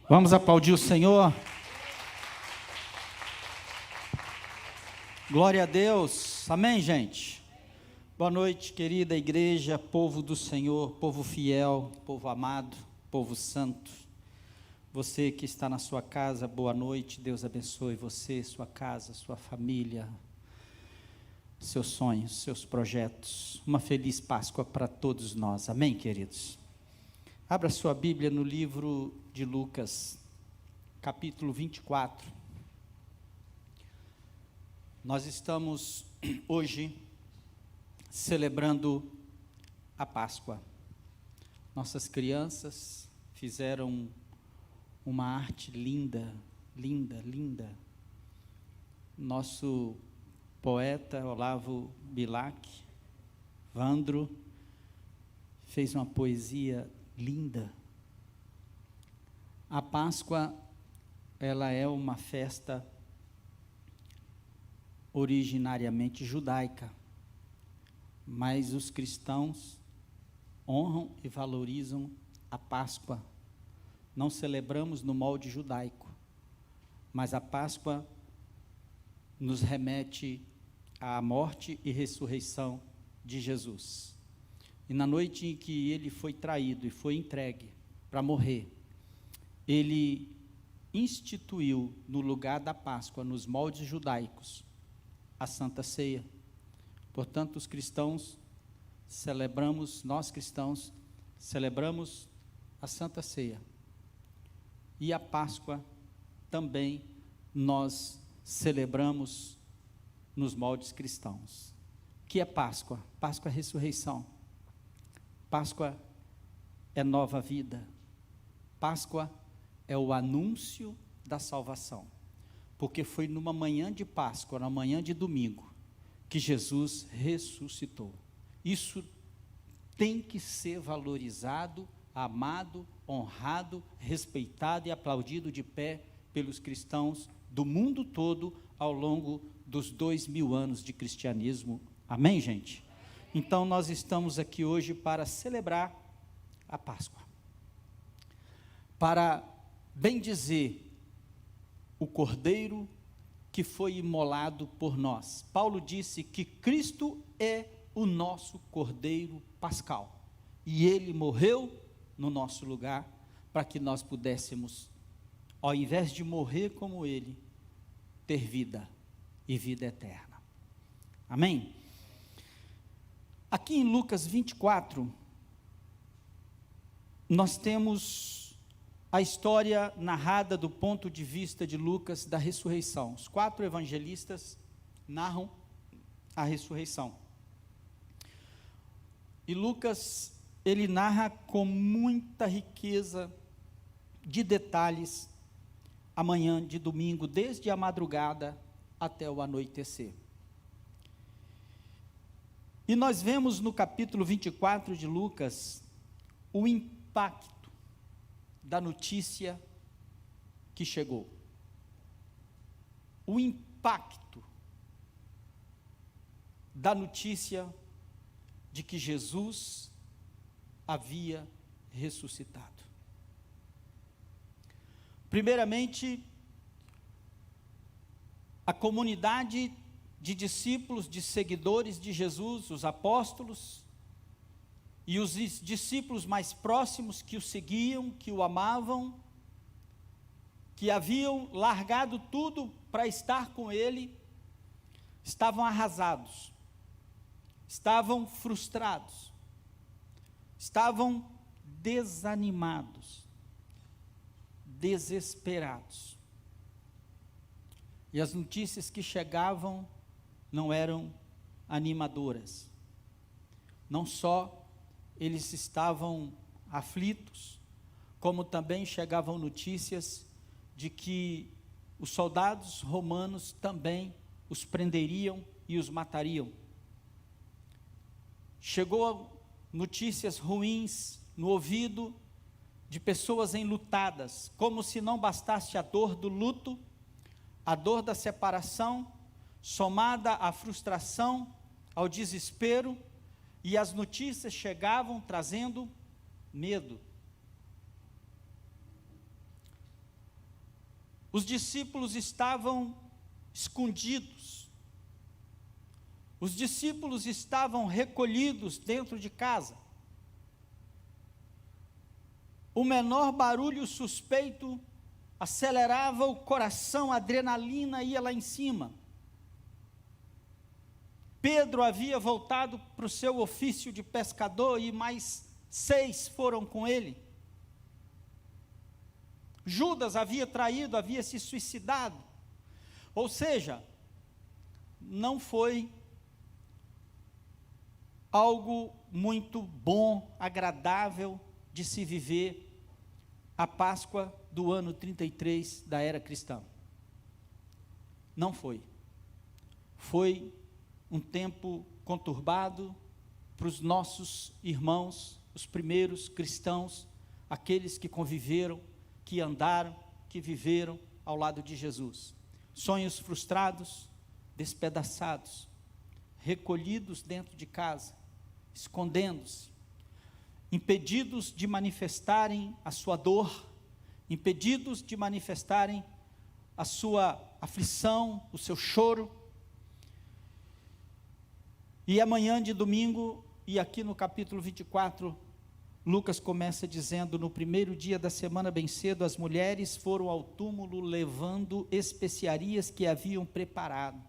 Vamos aplaudir o Senhor. Glória a Deus. Amém, gente? Boa noite, querida igreja, povo do Senhor, povo fiel, povo amado, povo santo. Você que está na sua casa, boa noite. Deus abençoe você, sua casa, sua família, seus sonhos, seus projetos. Uma feliz Páscoa para todos nós. Amém, queridos? Abra sua Bíblia no livro de Lucas, capítulo 24. Nós estamos hoje celebrando a Páscoa. Nossas crianças fizeram uma arte linda, linda, linda. Nosso poeta Olavo Bilac, Vandro, fez uma poesia linda. A Páscoa, ela é uma festa originariamente judaica, mas os cristãos honram e valorizam a Páscoa. Não celebramos no molde judaico, mas a Páscoa nos remete à morte e ressurreição de Jesus. E na noite em que ele foi traído e foi entregue para morrer, ele instituiu no lugar da Páscoa, nos moldes judaicos, a Santa Ceia. Portanto, nós cristãos celebramos a Santa Ceia. E a Páscoa também nós celebramos nos moldes cristãos. O que é Páscoa? Páscoa é ressurreição. Páscoa é nova vida. Páscoa é o anúncio da salvação. Porque foi numa manhã de Páscoa, na manhã de domingo, que Jesus ressuscitou. Isso tem que ser valorizado, amado, honrado, respeitado e aplaudido de pé pelos cristãos do mundo todo ao longo dos 2000 anos de cristianismo. Amém, gente? Então, nós estamos aqui hoje para celebrar a Páscoa, para bendizer o Cordeiro que foi imolado por nós. Paulo disse que Cristo é o nosso Cordeiro pascal, e Ele morreu no nosso lugar, para que nós pudéssemos, ao invés de morrer como Ele, ter vida, e vida eterna. Amém? Aqui em Lucas 24, nós temos a história narrada do ponto de vista de Lucas da ressurreição. Os 4 evangelistas narram a ressurreição. E Lucas, ele narra com muita riqueza de detalhes a manhã de domingo, desde a madrugada até o anoitecer. E nós vemos no capítulo 24 de Lucas o impacto da notícia que chegou. O impacto da notícia de que Jesus havia ressuscitado. Primeiramente, a comunidade de discípulos, de seguidores de Jesus, os apóstolos, e os discípulos mais próximos que o seguiam, que o amavam, que haviam largado tudo para estar com ele, estavam arrasados, estavam frustrados, estavam desanimados, desesperados. E as notícias que chegavam não eram animadoras. Não só eles estavam aflitos, como também chegavam notícias de que os soldados romanos também os prenderiam e os matariam. Chegou notícias ruins no ouvido de pessoas enlutadas, como se não bastasse a dor do luto, a dor da separação, somada à frustração, ao desespero, e as notícias chegavam trazendo medo. os discípulos estavam escondidos, os discípulos estavam recolhidos dentro de casa. O menor barulho suspeito acelerava o coração, a adrenalina ia lá em cima. Pedro havia voltado para o seu ofício de pescador e mais 6 foram com ele. Judas havia traído, havia se suicidado. Ou seja, não foi algo muito bom, agradável de se viver a Páscoa do ano 33 da era cristã. Não foi. Foi um tempo conturbado para os nossos irmãos, os primeiros cristãos, aqueles que conviveram, que andaram, que viveram ao lado de Jesus. Sonhos frustrados, despedaçados, recolhidos dentro de casa, escondendo-se, impedidos de manifestarem a sua dor, impedidos de manifestarem a sua aflição, o seu choro. E amanhã de domingo, e aqui no capítulo 24, Lucas começa dizendo: no primeiro dia da semana bem cedo, as mulheres foram ao túmulo levando especiarias que haviam preparado.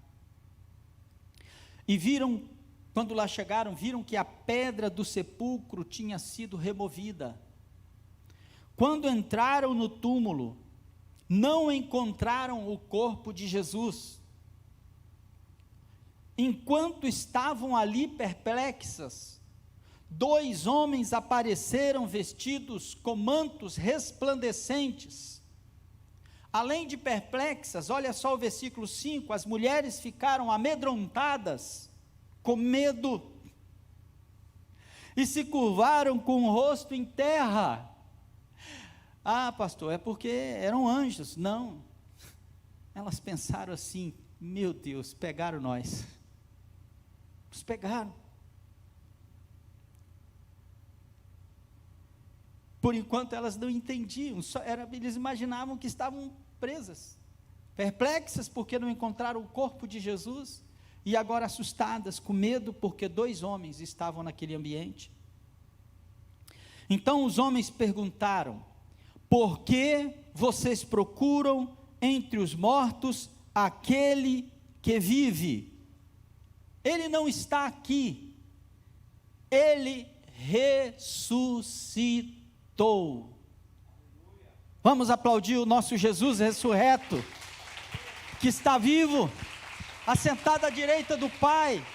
E viram, quando lá chegaram, viram que a pedra do sepulcro tinha sido removida. Quando entraram no túmulo, não encontraram o corpo de Jesus. Enquanto estavam ali perplexas, 2 homens apareceram vestidos com mantos resplandecentes. Além de perplexas, olha só o versículo 5, as mulheres ficaram amedrontadas, com medo, e se curvaram com o rosto em terra. Ah, pastor, é porque eram anjos. Não, elas pensaram assim: meu Deus, pegaram nós. Nos pegaram. Por enquanto elas não entendiam, eles imaginavam que estavam presas, perplexas porque não encontraram o corpo de Jesus, e agora assustadas, com medo, porque 2 homens estavam naquele ambiente. Então os homens perguntaram: por que vocês procuram entre os mortos aquele que vive? Ele não está aqui, ele ressuscitou. Vamos aplaudir o nosso Jesus ressurreto, que está vivo, assentado à direita do Pai.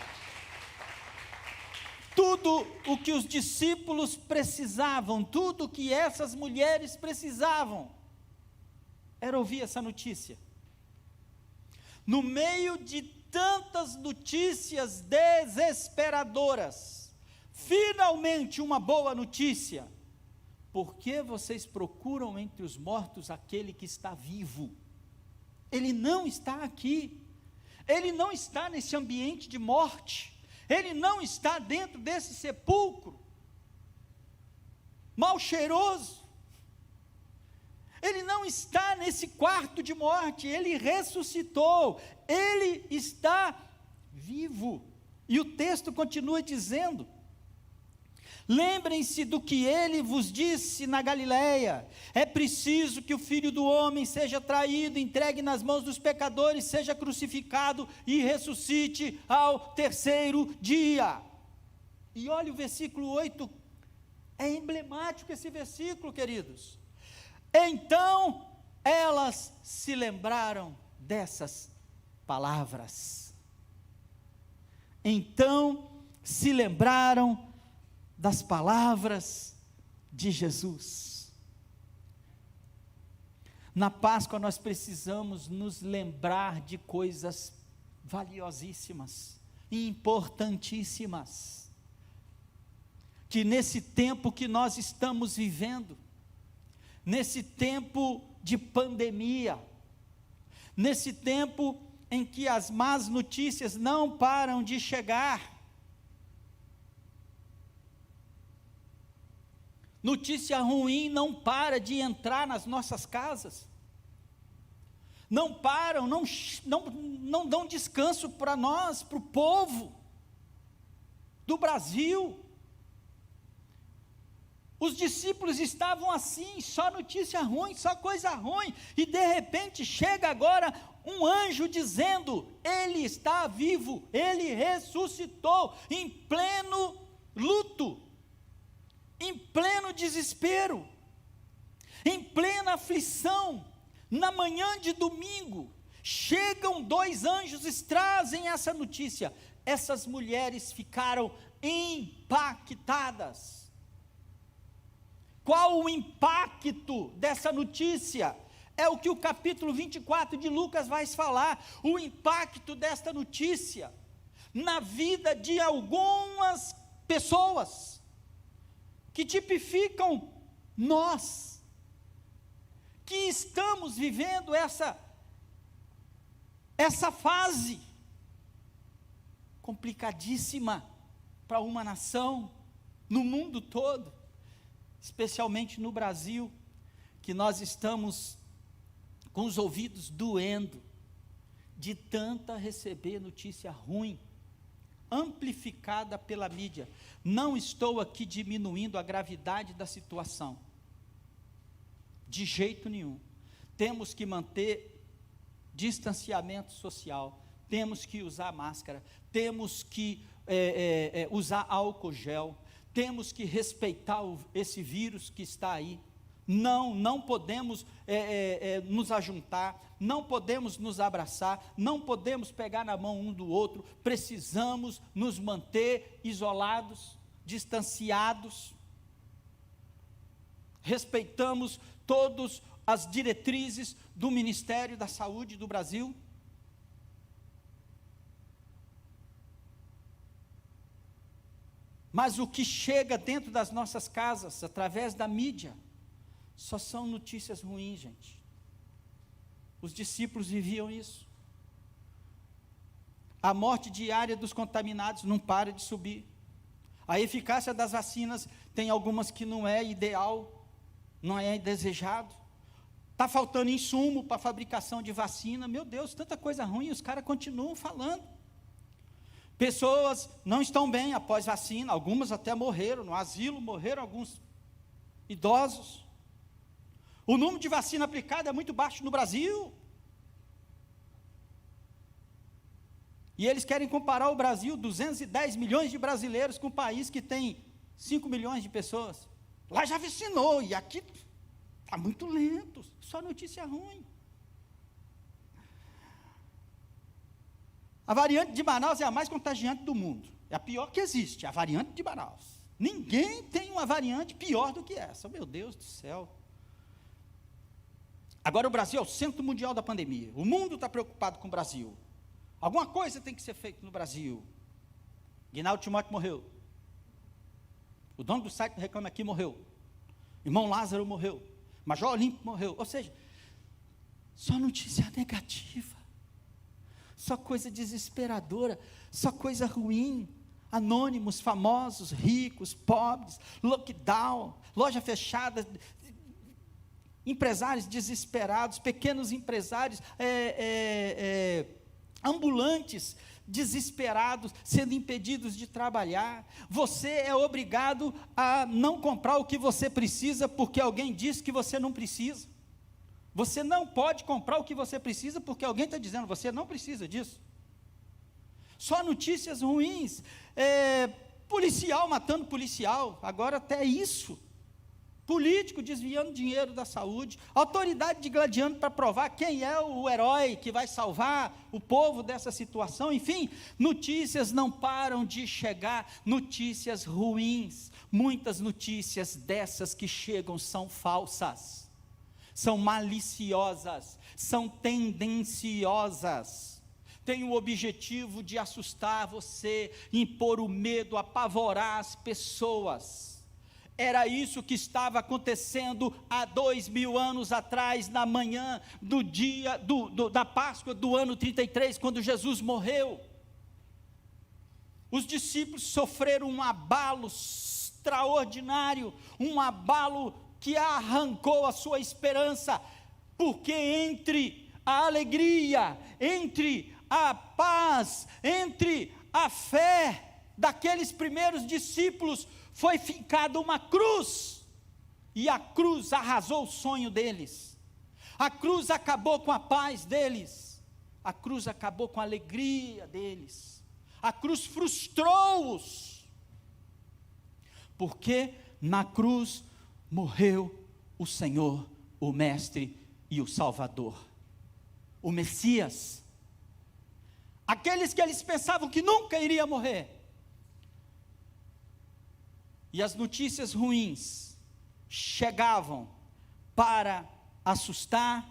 Tudo o que os discípulos precisavam, tudo o que essas mulheres precisavam, era ouvir essa notícia. No meio de tantas notícias desesperadoras, finalmente uma boa notícia: por que vocês procuram entre os mortos aquele que está vivo? Ele não está aqui, ele não está nesse ambiente de morte, ele não está dentro desse sepulcro mal cheiroso, ele não está nesse quarto de morte, ele ressuscitou, ele está vivo. E o texto continua dizendo: lembrem-se do que ele vos disse na Galileia: é preciso que o Filho do Homem seja traído, entregue nas mãos dos pecadores, seja crucificado e ressuscite ao 3º dia. E olha o versículo 8, é emblemático esse versículo, queridos. Então elas se lembraram dessas palavras. Então se lembraram das palavras de Jesus. Na Páscoa nós precisamos nos lembrar de coisas valiosíssimas e importantíssimas, que nesse tempo que nós estamos vivendo, nesse tempo de pandemia, nesse tempo em que as más notícias não param de chegar, notícia ruim não para de entrar nas nossas casas, não param, não dão descanso para nós, para o povo do Brasil. Os discípulos estavam assim, só notícia ruim, só coisa ruim, e de repente chega agora um anjo dizendo: ele está vivo, ele ressuscitou, em pleno luto, em pleno desespero, em plena aflição. Na manhã de domingo, chegam 2 anjos e trazem essa notícia. Essas mulheres ficaram impactadas. Qual o impacto dessa notícia? É o que o capítulo 24 de Lucas vai falar. O impacto desta notícia na vida de algumas pessoas que tipificam nós, que estamos vivendo essa fase complicadíssima para uma nação, no mundo todo, especialmente no Brasil, que nós estamos com os ouvidos doendo, de tanta receber notícia ruim, amplificada pela mídia. Não estou aqui diminuindo a gravidade da situação, de jeito nenhum. Temos que manter distanciamento social, temos que usar máscara, temos que usar álcool gel, temos que respeitar esse vírus que está aí. Não podemos nos ajuntar, não podemos nos abraçar, não podemos pegar na mão um do outro, precisamos nos manter isolados, distanciados. Respeitamos todas as diretrizes do Ministério da Saúde do Brasil. Mas o que chega dentro das nossas casas, através da mídia, só são notícias ruins, gente. Os discípulos viviam isso. A morte diária dos contaminados não para de subir. A eficácia das vacinas, tem algumas que não é ideal, não é desejado. Está faltando insumo para a fabricação de vacina. Meu Deus, tanta coisa ruim, os caras continuam falando. Pessoas não estão bem após vacina, algumas até morreram, no asilo morreram alguns idosos. O número de vacina aplicada é muito baixo no Brasil. E eles querem comparar o Brasil, 210 milhões de brasileiros, com um país que tem 5 milhões de pessoas. Lá já vacinou, e aqui está muito lento, só notícia ruim. A variante de Manaus é a mais contagiante do mundo. É a pior que existe, a variante de Manaus. Ninguém tem uma variante pior do que essa. Meu Deus do céu. Agora o Brasil é o centro mundial da pandemia. O mundo está preocupado com o Brasil. Alguma coisa tem que ser feita no Brasil. Guinaldo Timóteo morreu. O dono do site do Reclame Aqui morreu. Irmão Lázaro morreu. Major Olímpio morreu. Ou seja, só notícia negativa. Só coisa desesperadora. Só coisa ruim. Anônimos, famosos, ricos, pobres, lockdown, loja fechada, empresários desesperados, pequenos empresários, ambulantes desesperados, sendo impedidos de trabalhar. Você é obrigado a não comprar o que você precisa, porque alguém disse que você não precisa. Você não pode comprar o que você precisa, porque alguém está dizendo, você não precisa disso. Só notícias ruins, policial matando policial, agora até isso. Político desviando dinheiro da saúde, autoridade digladiando para provar quem é o herói que vai salvar o povo dessa situação. Enfim, notícias não param de chegar, notícias ruins. Muitas notícias dessas que chegam são falsas, são maliciosas, são tendenciosas. Tem o objetivo de assustar você, impor o medo, apavorar as pessoas. Era isso que estava acontecendo há 2000 anos atrás, na manhã do dia da Páscoa do ano 33, quando Jesus morreu. Os discípulos sofreram um abalo extraordinário, um abalo que arrancou a sua esperança, porque entre a alegria, entre a paz, entre a fé daqueles primeiros discípulos, foi fincada uma cruz, e a cruz arrasou o sonho deles, a cruz acabou com a paz deles, a cruz acabou com a alegria deles, a cruz frustrou-os, porque na cruz morreu o Senhor, o Mestre e o Salvador, o Messias, aqueles que eles pensavam que nunca iria morrer. E as notícias ruins chegavam para assustar,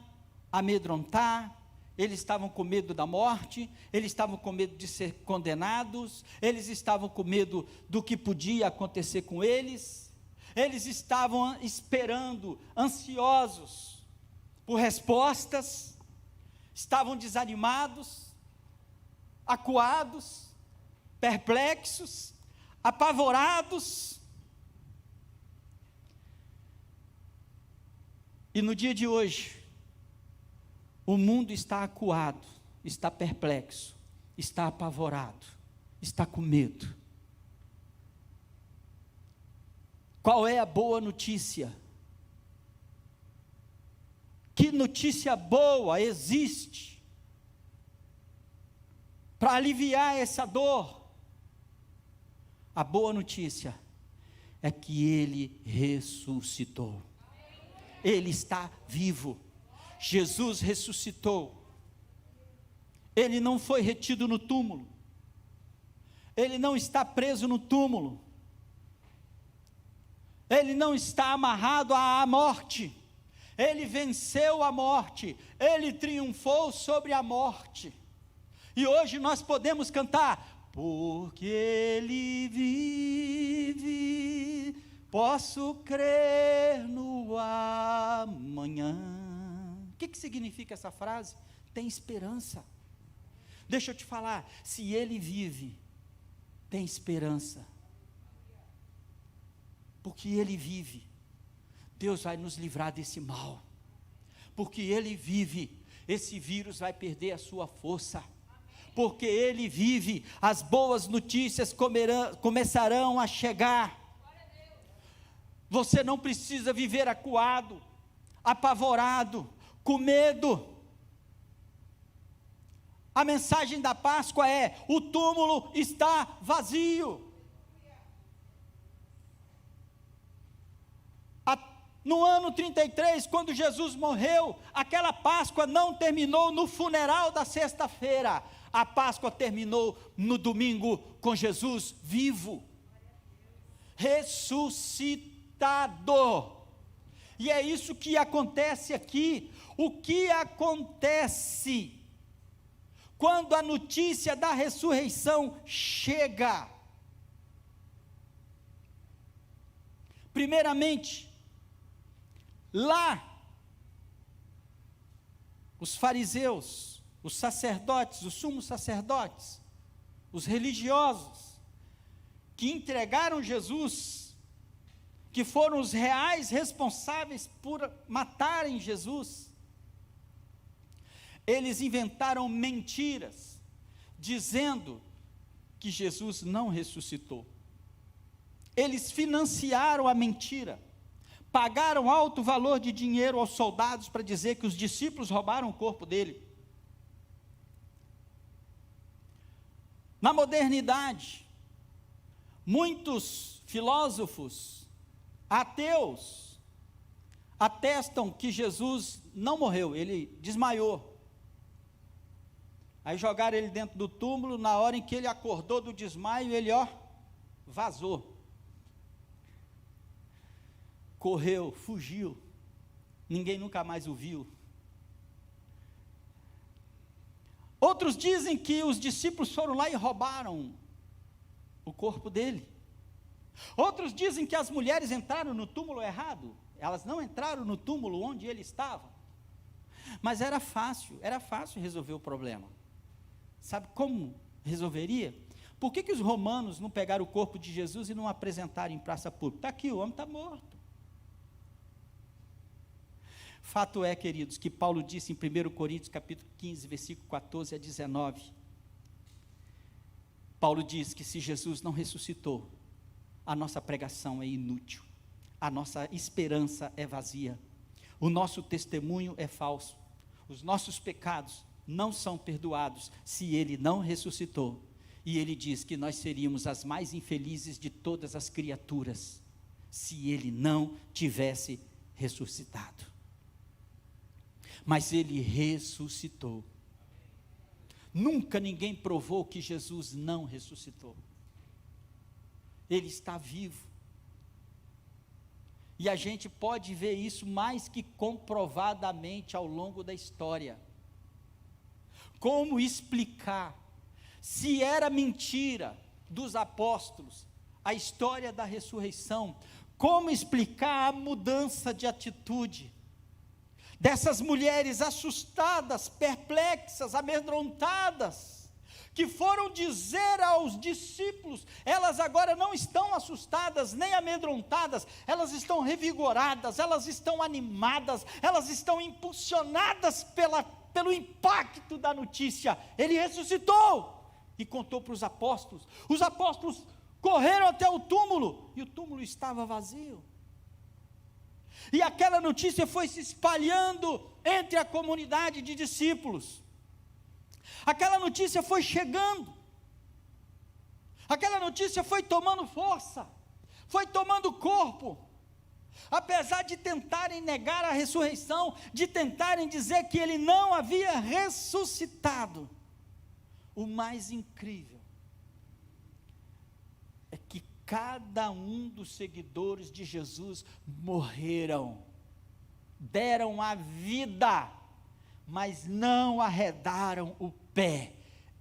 amedrontar. Eles estavam com medo da morte, eles estavam com medo de ser condenados, eles estavam com medo do que podia acontecer com eles, eles estavam esperando, ansiosos por respostas, estavam desanimados, acuados, perplexos, apavorados. E no dia de hoje, o mundo está acuado, está perplexo, está apavorado, está com medo. Qual é a boa notícia? Que notícia boa existe para aliviar essa dor? A boa notícia é que Ele ressuscitou. Ele está vivo. Jesus ressuscitou. Ele não foi retido no túmulo. Ele não está preso no túmulo. Ele não está amarrado à morte. Ele venceu a morte. Ele triunfou sobre a morte. E hoje nós podemos cantar: porque Ele vive, posso crer no amanhã. O que significa essa frase? Tem esperança. Deixa eu te falar, se Ele vive, tem esperança. Porque Ele vive, Deus vai nos livrar desse mal. Porque Ele vive, esse vírus vai perder a sua força. Porque Ele vive, as boas notícias começarão a chegar. Você não precisa viver acuado, apavorado, com medo. A mensagem da Páscoa é: o túmulo está vazio. No ano 33, quando Jesus morreu, aquela Páscoa não terminou no funeral da sexta-feira. A Páscoa terminou no domingo com Jesus vivo, ressuscitado. E é isso que acontece aqui. O que acontece quando a notícia da ressurreição chega? Primeiramente, lá, os fariseus, os sacerdotes, os sumos sacerdotes, os religiosos, que entregaram Jesus, que foram os reais responsáveis por matarem Jesus, eles inventaram mentiras, dizendo que Jesus não ressuscitou. Eles financiaram a mentira, pagaram alto valor de dinheiro aos soldados para dizer que os discípulos roubaram o corpo dele. Na modernidade, muitos filósofos ateus atestam que Jesus não morreu, ele desmaiou. Aí jogaram ele dentro do túmulo, na hora em que ele acordou do desmaio, ele vazou. Correu, fugiu, ninguém nunca mais o viu. Outros dizem que os discípulos foram lá e roubaram o corpo dele. Outros dizem que as mulheres entraram no túmulo errado, elas não entraram no túmulo onde ele estava. Mas era fácil resolver o problema. Sabe como resolveria? Por que os romanos não pegaram o corpo de Jesus e não apresentaram em praça pública? Está aqui, o homem está morto. Fato é, queridos, que Paulo disse em 1 Coríntios capítulo 15, versículo 14 a 19, Paulo diz que se Jesus não ressuscitou, a nossa pregação é inútil, a nossa esperança é vazia, o nosso testemunho é falso, os nossos pecados não são perdoados se Ele não ressuscitou. E Ele diz que nós seríamos as mais infelizes de todas as criaturas, se Ele não tivesse ressuscitado. Mas Ele ressuscitou. Nunca ninguém provou que Jesus não ressuscitou. Ele está vivo. E a gente pode ver isso mais que comprovadamente ao longo da história. Como explicar, se era mentira dos apóstolos, a história da ressurreição, como explicar a mudança de atitude dessas mulheres assustadas, perplexas, amedrontadas, que foram dizer aos discípulos, elas agora não estão assustadas, nem amedrontadas, elas estão revigoradas, elas estão animadas, elas estão impulsionadas pelo impacto da notícia. Ele ressuscitou, e contou para os apóstolos correram até o túmulo, e o túmulo estava vazio, e aquela notícia foi se espalhando entre a comunidade de discípulos, aquela notícia foi chegando, aquela notícia foi tomando força, foi tomando corpo, apesar de tentarem negar a ressurreição, de tentarem dizer que Ele não havia ressuscitado. O mais incrível é que cada um dos seguidores de Jesus morreram, deram a vida, mas não arredaram o pé.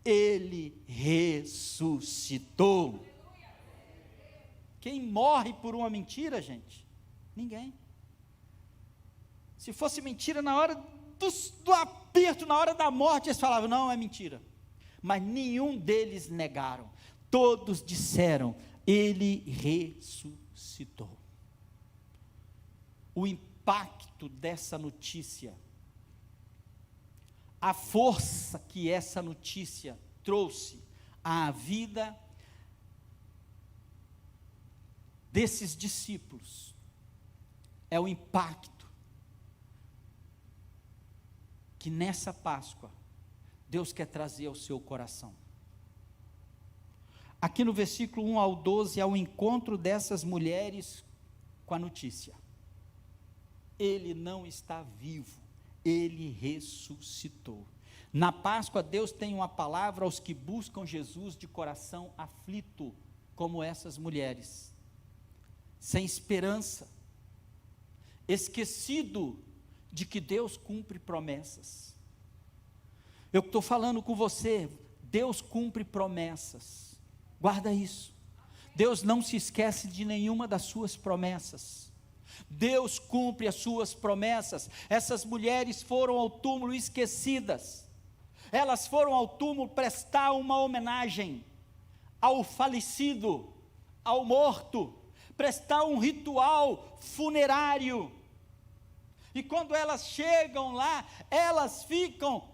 Ele ressuscitou. Quem morre por uma mentira, gente? Ninguém. Se fosse mentira na hora do aperto, na hora da morte, eles falavam, não, é mentira. Mas nenhum deles negaram, todos disseram, Ele ressuscitou. O impacto dessa notícia, a força que essa notícia trouxe à vida desses discípulos, é o impacto que nessa Páscoa Deus quer trazer ao seu coração. Aqui no versículo 1 ao 12, é o encontro dessas mulheres com a notícia. Ele não está vivo, Ele ressuscitou. Na Páscoa, Deus tem uma palavra aos que buscam Jesus de coração aflito, como essas mulheres, sem esperança, esquecido de que Deus cumpre promessas. Eu estou falando com você, Deus cumpre promessas, guarda isso, Deus não se esquece de nenhuma das suas promessas, Deus cumpre as suas promessas. Essas mulheres foram ao túmulo esquecidas, elas foram ao túmulo prestar uma homenagem ao falecido, ao morto, prestar um ritual funerário, e quando elas chegam lá, elas ficam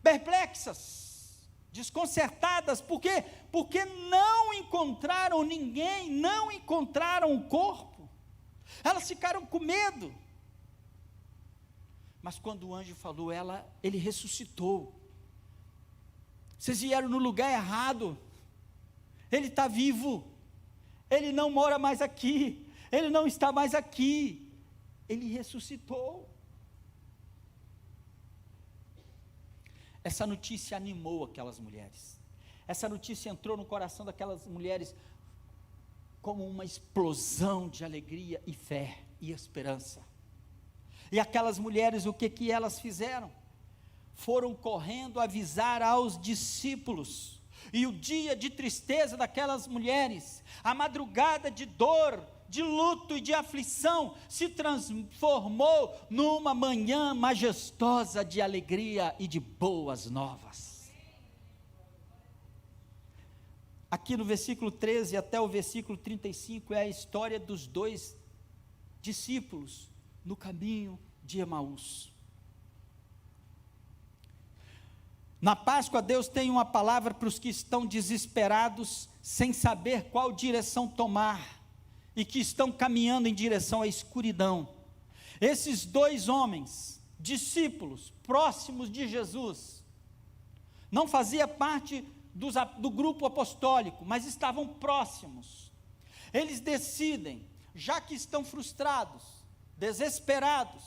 perplexas, desconcertadas. Por quê? Porque não encontraram ninguém, não encontraram o corpo, elas ficaram com medo. Mas quando o anjo falou, ele ressuscitou. Vocês vieram no lugar errado, Ele está vivo, Ele não mora mais aqui, Ele não está mais aqui, Ele ressuscitou. Essa notícia animou aquelas mulheres, essa notícia entrou no coração daquelas mulheres como uma explosão de alegria e fé e esperança. E aquelas mulheres, o que elas fizeram? Foram correndo avisar aos discípulos, e o dia de tristeza daquelas mulheres, a madrugada de dor, de luto e de aflição, se transformou numa manhã majestosa de alegria e de boas novas. Aqui no versículo 13 até o versículo 35 é a história dos dois discípulos no caminho de Emaús. Na Páscoa, Deus tem uma palavra para os que estão desesperados, sem saber qual direção tomar, e que estão caminhando em direção à escuridão. Esses dois homens, discípulos, próximos de Jesus, não fazia parte do grupo apostólico, mas estavam próximos. Eles decidem, já que estão frustrados, desesperados,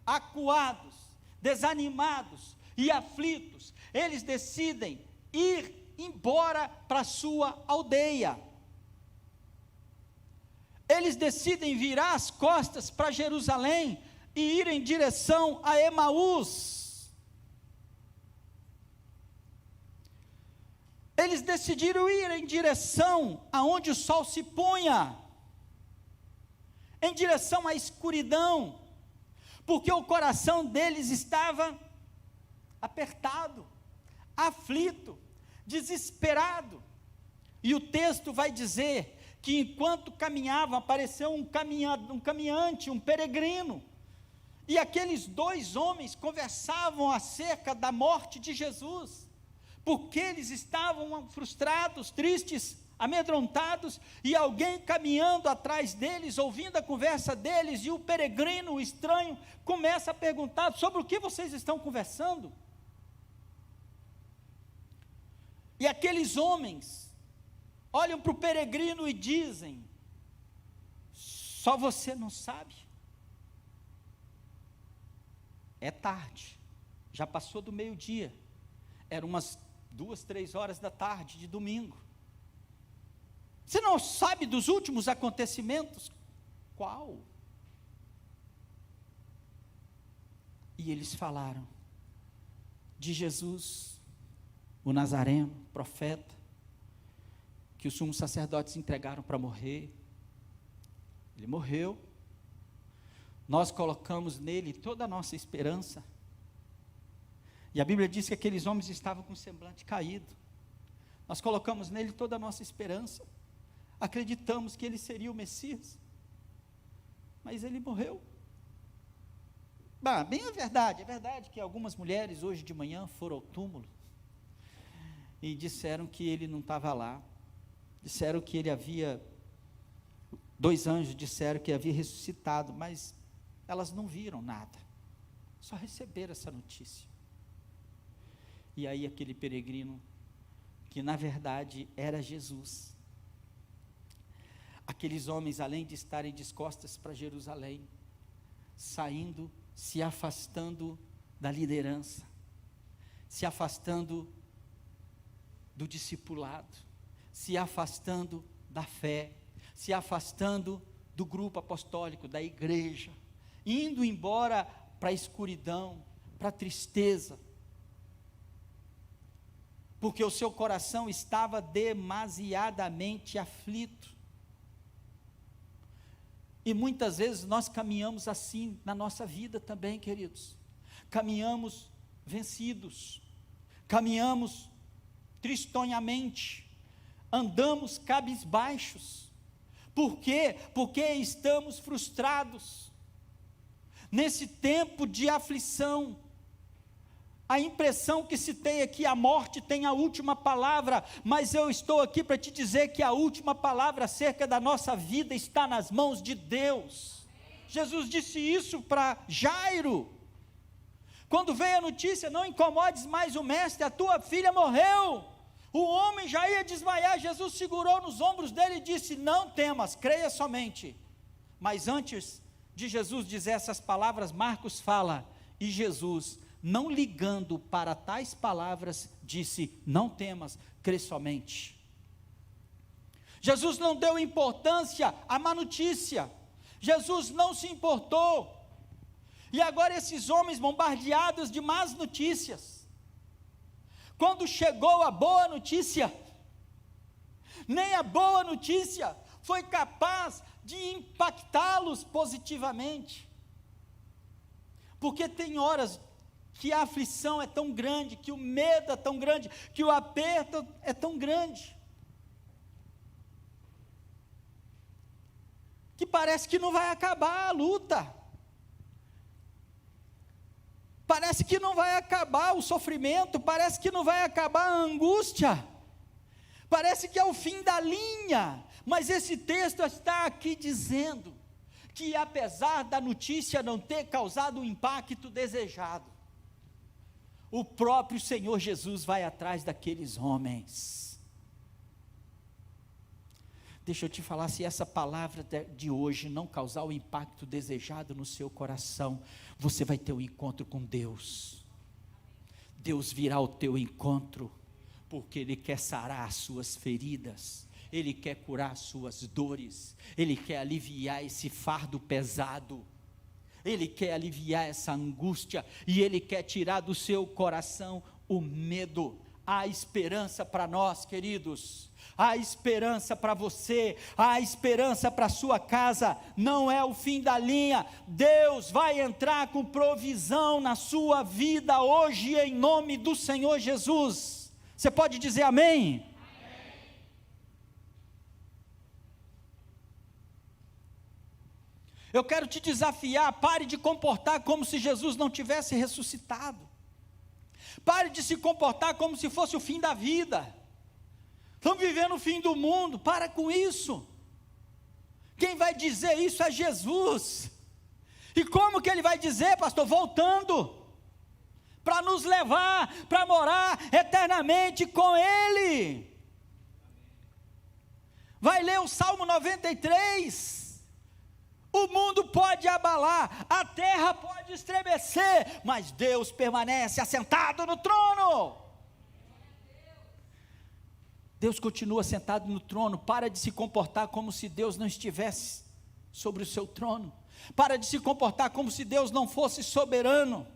acuados, desanimados e aflitos, eles decidem ir embora para a sua aldeia. Eles decidem virar as costas para Jerusalém e ir em direção a Emaús. Eles decidiram ir em direção aonde o sol se punha, em direção à escuridão, porque o coração deles estava apertado, aflito, desesperado. E o texto vai dizer que enquanto caminhavam, apareceu um caminhante, um peregrino, e aqueles dois homens conversavam acerca da morte de Jesus, porque eles estavam frustrados, tristes, amedrontados, e alguém caminhando atrás deles, ouvindo a conversa deles, e o peregrino, o estranho, começa a perguntar: sobre o que vocês estão conversando? E aqueles homens olham para o peregrino e dizem: só você não sabe? É tarde, já passou do meio-dia, eram umas 2, 3 horas da tarde de domingo. Você não sabe dos últimos acontecimentos? Qual? E eles falaram de Jesus, o Nazareno, profeta, que os sumos sacerdotes entregaram para morrer. Ele morreu, nós colocamos nele toda a nossa esperança, e a Bíblia diz que aqueles homens estavam com o semblante caído. Nós colocamos nele toda a nossa esperança, acreditamos que ele seria o Messias, mas ele morreu. Bem, é verdade que algumas mulheres hoje de manhã foram ao túmulo e disseram que ele não estava lá, disseram que ele havia, 2 anjos disseram que havia ressuscitado, mas elas não viram nada, só receberam essa notícia. E aí aquele peregrino, que na verdade era Jesus, aqueles homens, além de estarem de costas para Jerusalém, saindo, se afastando da liderança, se afastando do discipulado, se afastando da fé, se afastando do grupo apostólico, da igreja, indo embora para a escuridão, para a tristeza, porque o seu coração estava demasiadamente aflito. E muitas vezes nós caminhamos assim na nossa vida também, queridos. Caminhamos vencidos, caminhamos tristonhamente, andamos cabisbaixos. Por quê? Porque estamos frustrados. Nesse tempo de aflição, a impressão que se tem é que a morte tem a última palavra, mas eu estou aqui para te dizer que a última palavra acerca da nossa vida está nas mãos de Deus. Jesus disse isso para Jairo, quando veio a notícia: não incomodes mais o mestre, a tua filha morreu. O homem já ia desmaiar, Jesus segurou nos ombros dele e disse: não temas, creia somente. Mas antes de Jesus dizer essas palavras, Marcos fala, e Jesus, não ligando para tais palavras, disse: não temas, crê somente. Jesus não deu importância à má notícia, Jesus não se importou. E agora esses homens bombardeados de más notícias, quando chegou a boa notícia, nem a boa notícia foi capaz de impactá-los positivamente, porque tem horas que a aflição é tão grande, que o medo é tão grande, que o aperto é tão grande, que parece que não vai acabar a luta. parece que não vai acabar o sofrimento, parece que não vai acabar a angústia, parece que é o fim da linha, mas esse texto está aqui dizendo que apesar da notícia não ter causado o impacto desejado, o próprio Senhor Jesus vai atrás daqueles homens. Deixa eu te falar, se essa palavra de hoje não causar o impacto desejado no seu coração, você vai ter um encontro com Deus. Deus virá ao teu encontro, porque Ele quer sarar as suas feridas, Ele quer curar as suas dores, Ele quer aliviar esse fardo pesado, Ele quer aliviar essa angústia, e Ele quer tirar do seu coração o medo. Há esperança para nós, queridos, há esperança para você, há esperança para a sua casa, não é o fim da linha. Deus vai entrar com provisão na sua vida hoje, em nome do Senhor Jesus. Você pode dizer amém? Amém. Eu quero te desafiar, pare de comportar como se Jesus não tivesse ressuscitado. Pare de se comportar como se fosse o fim da vida. Estamos vivendo o fim do mundo, para com isso. Quem vai dizer isso é Jesus. E como que Ele vai dizer, pastor? Voltando, para nos levar, para morar eternamente com Ele. Vai ler o Salmo 93. O mundo pode abalar, a terra pode estremecer, mas Deus permanece assentado no trono. Deus continua sentado no trono. Para de se comportar como se Deus não estivesse sobre o seu trono. Para de se comportar como se Deus não fosse soberano.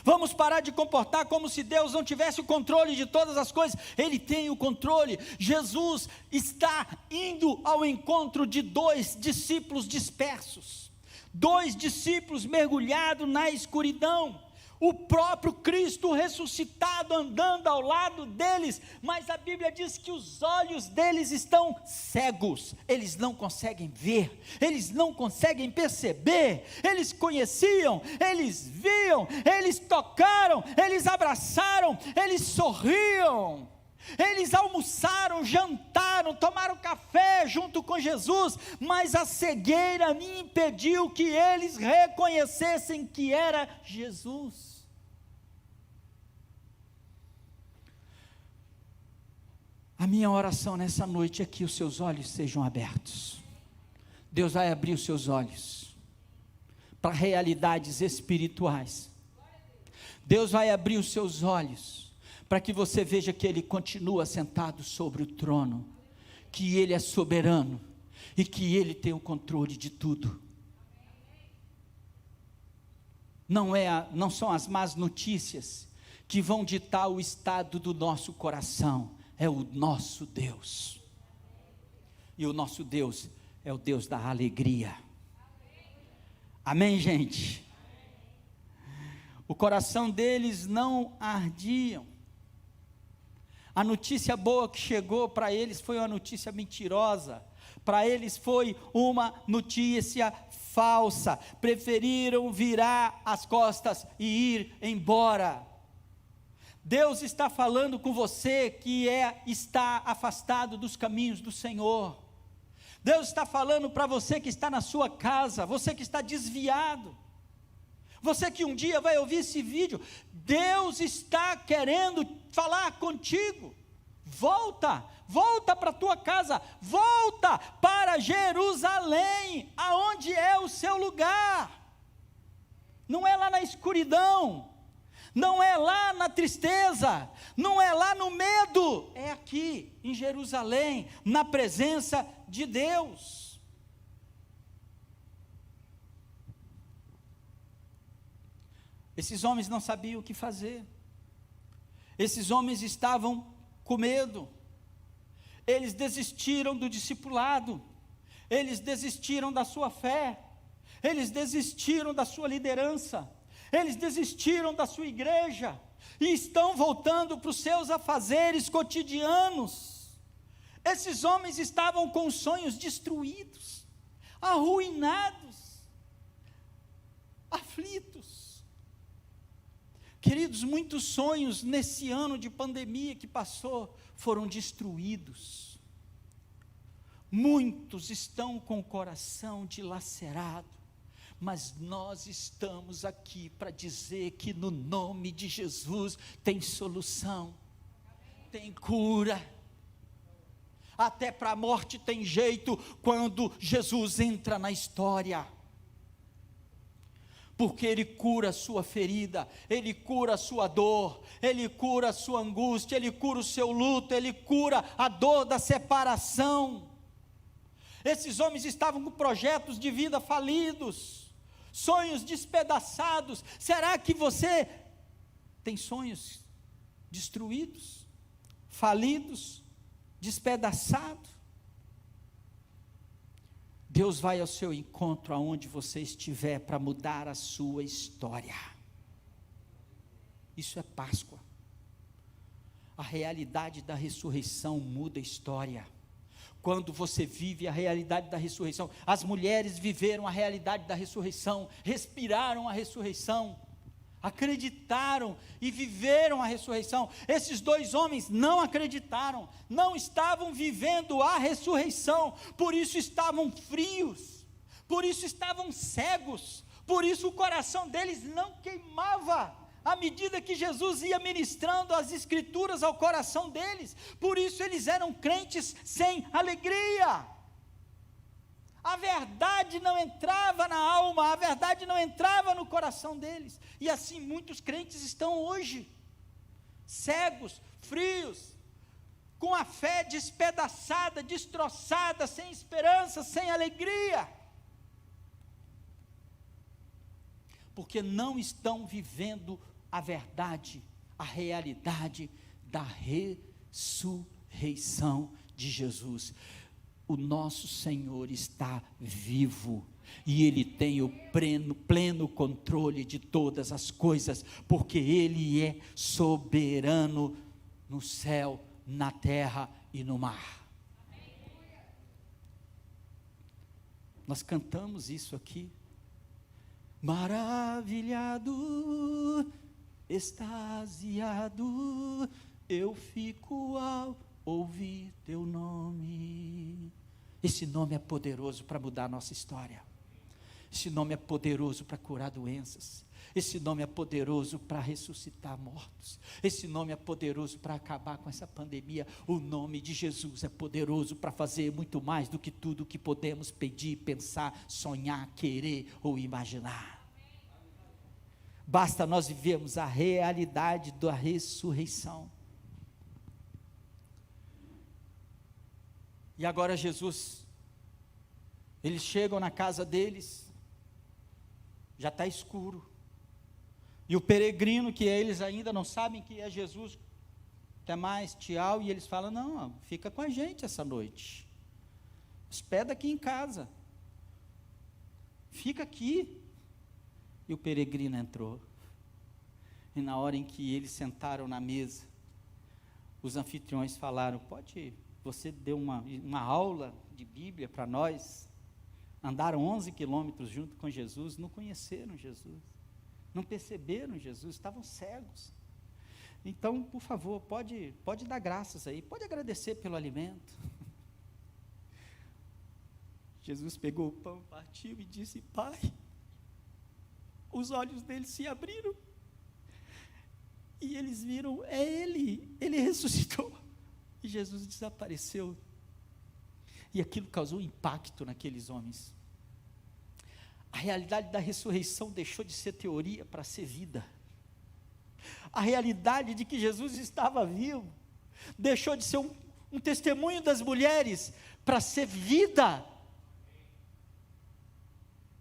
Vamos parar de comportar como se Deus não tivesse o controle de todas as coisas. Ele tem o controle. Jesus está indo ao encontro de 2 discípulos dispersos, 2 discípulos mergulhados na escuridão, o próprio Cristo ressuscitado andando ao lado deles, mas a Bíblia diz que os olhos deles estão cegos, eles não conseguem ver, eles não conseguem perceber. Eles conheciam, eles viam, eles tocaram, eles abraçaram, eles sorriam, eles almoçaram, jantaram, tomaram café junto com Jesus, mas a cegueira impediu que eles reconhecessem que era Jesus. A minha oração nessa noite é que os seus olhos sejam abertos. Deus vai abrir os seus olhos para realidades espirituais. Deus vai abrir os seus olhos para que você veja que Ele continua sentado sobre o trono, que Ele é soberano e que Ele tem o controle de tudo. Não são as más notícias que vão ditar o estado do nosso coração. É o nosso Deus, e o nosso Deus é o Deus da alegria. Amém, gente? O coração deles não ardiam. A notícia boa que chegou para eles foi uma notícia mentirosa, para eles foi uma notícia falsa. Preferiram virar as costas e ir embora. Deus está falando com você que está afastado dos caminhos do Senhor. Deus está falando para você que está na sua casa, você que está desviado, você que um dia vai ouvir esse vídeo. Deus está querendo falar contigo. Volta para a tua casa, volta para Jerusalém, aonde é o seu lugar. Não é lá na escuridão, não é lá na tristeza, não é lá no medo, é aqui em Jerusalém, na presença de Deus. Esses homens não sabiam o que fazer, esses homens estavam com medo, eles desistiram do discipulado, eles desistiram da sua fé, eles desistiram da sua liderança, eles desistiram da sua igreja, e estão voltando para os seus afazeres cotidianos. Esses homens estavam com os sonhos destruídos, arruinados, aflitos. Queridos, muitos sonhos nesse ano de pandemia que passou foram destruídos. Muitos estão com o coração dilacerado, mas nós estamos aqui para dizer que no nome de Jesus tem solução, tem cura. Até para a morte tem jeito quando Jesus entra na história. Porque Ele cura a sua ferida, Ele cura a sua dor, Ele cura a sua angústia, Ele cura o seu luto, Ele cura a dor da separação. Esses homens estavam com projetos de vida falidos, sonhos despedaçados. Será que você tem sonhos destruídos, falidos, despedaçados? Deus vai ao seu encontro aonde você estiver para mudar a sua história. Isso é Páscoa. A realidade da ressurreição muda a história. Quando você vive a realidade da ressurreição, as mulheres viveram a realidade da ressurreição, respiraram a ressurreição, acreditaram e viveram a ressurreição. Esses dois homens não acreditaram, não estavam vivendo a ressurreição, por isso estavam frios, por isso estavam cegos, por isso o coração deles não queimava, à medida que Jesus ia ministrando as escrituras ao coração deles, por isso eles eram crentes sem alegria. A verdade não entrava na alma, a verdade não entrava no coração deles, e assim muitos crentes estão hoje, cegos, frios, com a fé despedaçada, destroçada, sem esperança, sem alegria, porque não estão vivendo a verdade, a realidade da ressurreição de Jesus. O nosso Senhor está vivo, e Ele tem o pleno controle de todas as coisas, porque Ele é soberano no céu, na terra e no mar. Nós cantamos isso aqui, maravilhado, extasiado, eu fico ao ouvir teu nome. Esse nome é poderoso para mudar a nossa história. Esse nome é poderoso para curar doenças. Esse nome é poderoso para ressuscitar mortos. Esse nome é poderoso para acabar com essa pandemia. O nome de Jesus é poderoso para fazer muito mais do que tudo que podemos pedir, pensar, sonhar, querer ou imaginar. Basta nós vivermos a realidade da ressurreição. E agora Jesus, eles chegam na casa deles, já está escuro, e o peregrino, que eles ainda não sabem que é Jesus, até mais, tchau, e eles falam, não, fica com a gente essa noite, hospeda aqui em casa, fica aqui. E o peregrino entrou, e na hora em que eles sentaram na mesa, os anfitriões falaram, você deu uma aula de Bíblia para nós, andaram 11 quilômetros junto com Jesus, não conheceram Jesus, não perceberam Jesus, estavam cegos. Então, por favor, pode dar graças aí, pode agradecer pelo alimento. Jesus pegou o pão, partiu e disse, Pai, os olhos deles se abriram, e eles viram, Ele ressuscitou. E Jesus desapareceu, e aquilo causou impacto naqueles homens. A realidade da ressurreição deixou de ser teoria para ser vida. A realidade de que Jesus estava vivo, deixou de ser um testemunho das mulheres, para ser vida,